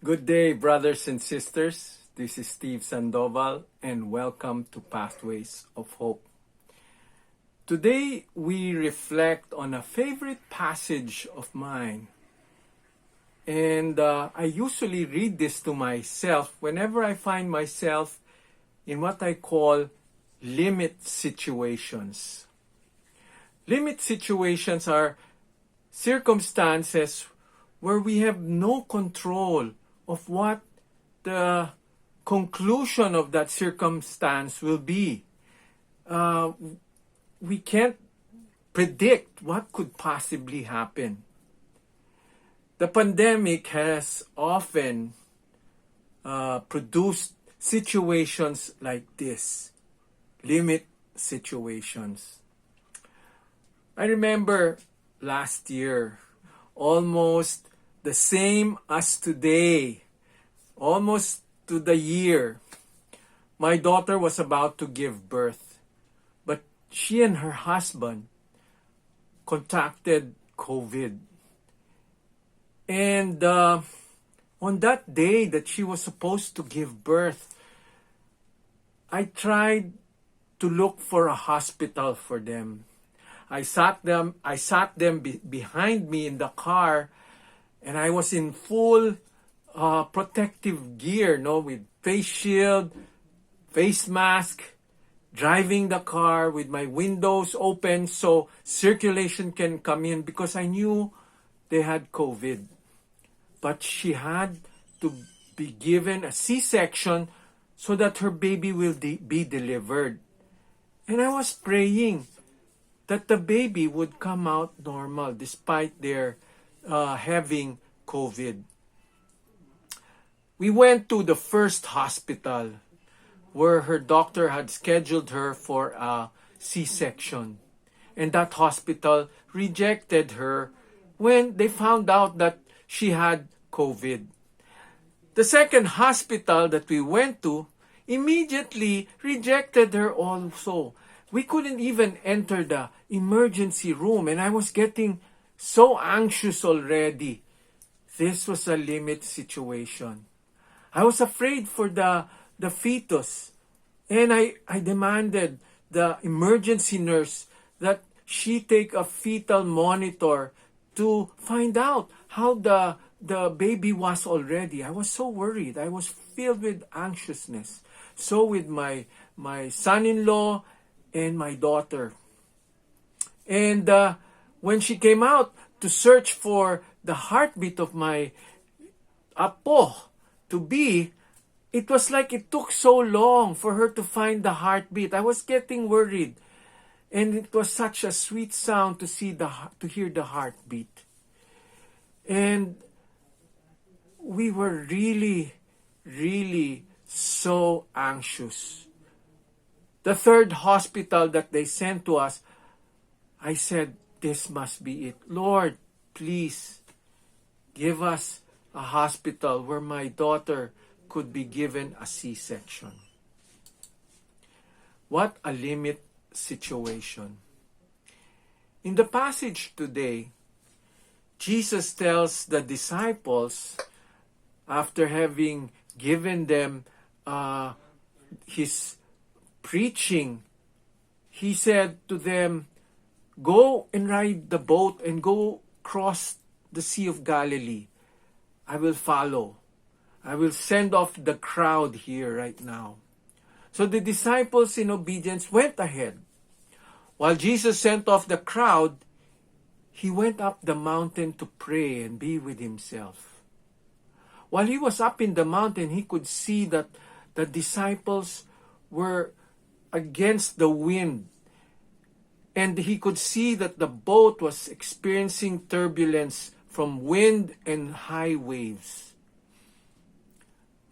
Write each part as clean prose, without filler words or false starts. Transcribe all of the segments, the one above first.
Good day, brothers and sisters. This is Steve Sandoval, and welcome to Pathways of Hope. Today, we reflect on a favorite passage of mine. And I usually read this to myself whenever I find myself in what I call limit situations. Limit situations are circumstances where we have no control of what the conclusion of that circumstance will be. We can't predict what could possibly happen. The pandemic has often produced situations like this, limit situations. I remember last year, almost the same as today, almost to the year, my daughter was about to give birth, but she and her husband contracted COVID. And on that day that she was supposed to give birth, I tried to look for a hospital for them. I sat them behind me in the car, and I was in full protective gear, with face shield, face mask, driving the car with my windows open so circulation can come in, because I knew they had COVID. But she had to be given a C-section so that her baby will be delivered. And I was praying that the baby would come out normal despite their having COVID. We went to the first hospital where her doctor had scheduled her for a C-section. And that hospital rejected her when they found out that she had COVID. The second hospital that we went to immediately rejected her also. We couldn't even enter the emergency room, and I was getting so anxious already. This was a limit situation. I was afraid for the fetus, and I demanded the emergency nurse that she take a fetal monitor to find out how the baby was already. I was so worried. I was filled with anxiousness. So with my son-in-law and my daughter. And when she came out to search for the heartbeat of my apo-to-be, it was like it took so long for her to find the heartbeat. I was getting worried. And it was such a sweet sound to hear the heartbeat. And we were really, really so anxious. The third hospital that they sent to us, I said, this must be it. Lord, please give us a hospital where my daughter could be given a C-section. What a limit situation. In the passage today, Jesus tells the disciples, after having given them his preaching, he said to them, go and ride the boat and go cross the Sea of Galilee. I will follow. I will send off the crowd here right now. So the disciples in obedience went ahead. While Jesus sent off the crowd, he went up the mountain to pray and be with himself. While he was up in the mountain, he could see that the disciples were against the wind. And he could see that the boat was experiencing turbulence from wind and high waves.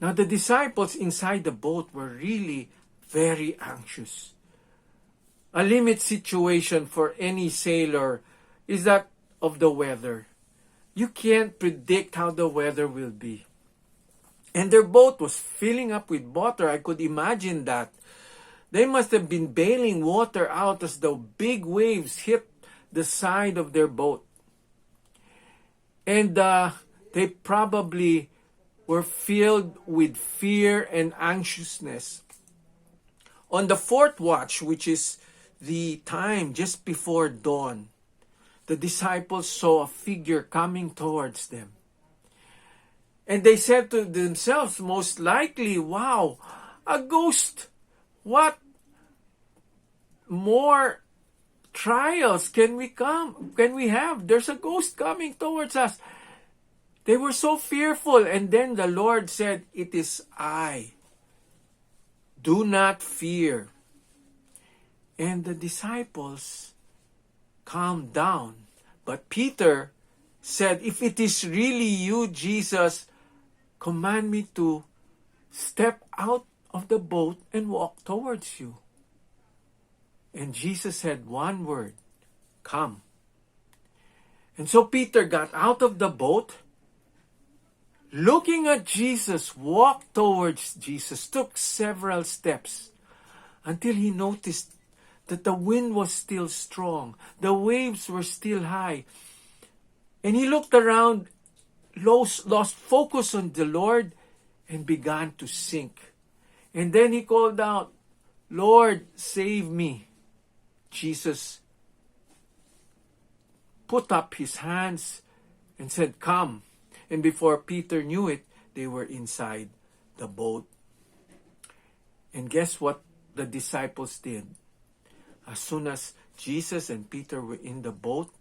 Now the disciples inside the boat were really very anxious. A limit situation for any sailor is that of the weather. You can't predict how the weather will be. And their boat was filling up with water. I could imagine that. They must have been bailing water out as the big waves hit the side of their boat. And they probably were filled with fear and anxiousness. On the fourth watch, which is the time just before dawn, the disciples saw a figure coming towards them. And they said to themselves, most likely, wow, a ghost. What more trials can we have? There's a ghost coming towards us. They were so fearful. And then the Lord said, it is I. Do not fear. And the disciples calmed down. But Peter said, if it is really you, Jesus, command me to step out of the boat and walk towards you. And Jesus said one word, come. And so Peter got out of the boat, looking at Jesus, walked towards Jesus, took several steps until he noticed that the wind was still strong, the waves were still high. And he looked around, lost focus on the Lord, and began to sink. And then he called out, Lord, save me. Jesus put up his hands and said, come. And before Peter knew it, they were inside the boat. And guess what the disciples did? As soon as Jesus and Peter were in the boat,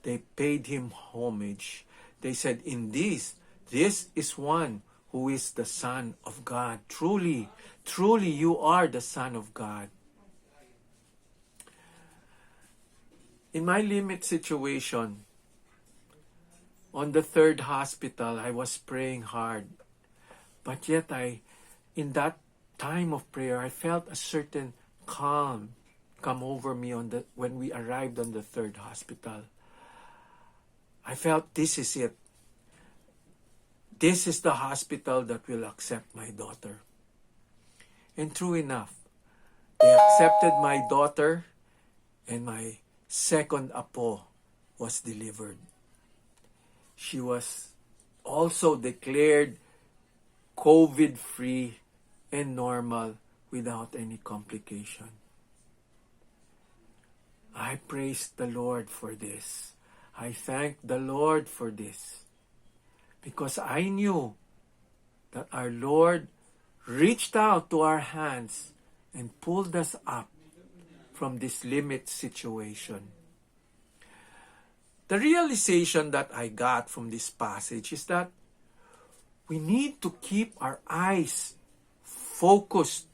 they paid him homage. They said, this is one who is the Son of God. Truly, truly you are the Son of God. In my limit situation, on the third hospital, I was praying hard. But yet in that time of prayer, I felt a certain calm come over me when we arrived on the third hospital. I felt this is it. This is the hospital that will accept my daughter. And true enough, they accepted my daughter, and my second apo was delivered. She was also declared COVID-free and normal without any complication. I praise the Lord for this. I thank the Lord for this. Because I knew that our Lord reached out to our hands and pulled us up from this limit situation. The realization that I got from this passage is that we need to keep our eyes focused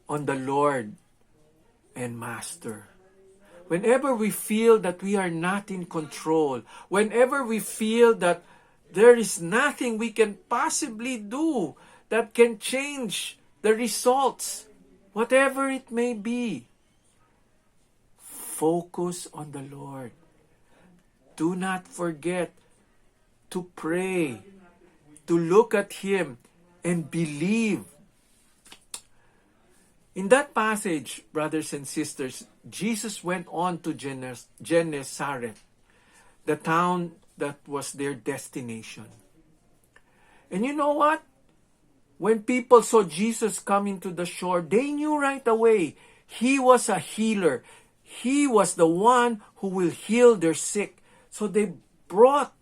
on the Lord and Master. Whenever we feel that we are not in control, whenever we feel that there is nothing we can possibly do that can change the results, whatever it may be, focus on the Lord. Do not forget to pray, to look at Him and believe. In that passage, brothers and sisters, Jesus went on to Gennesaret, the town that was their destination. And you know what? When people saw Jesus coming to the shore, they knew right away He was a healer. He was the one who will heal their sick. So they brought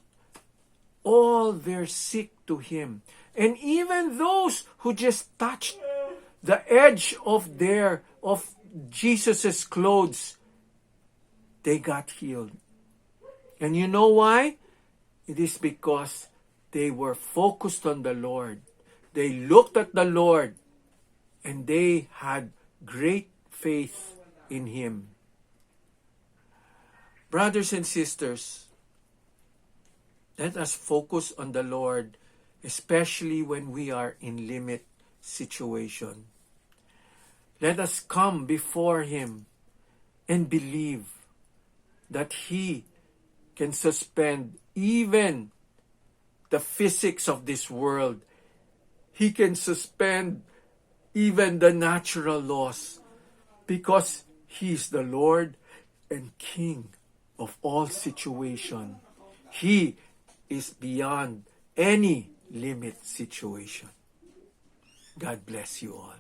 all their sick to Him. And even those who just touched the edge of Jesus' clothes, they got healed. And you know why? It is because they were focused on the Lord. They looked at the Lord and they had great faith in Him. Brothers and sisters, let us focus on the Lord, especially when we are in limit situation. Let us come before Him and believe that He can suspend even the physics of this world. He can suspend even the natural laws because He is the Lord and King of all situation. He is beyond any limit situation. God bless you all.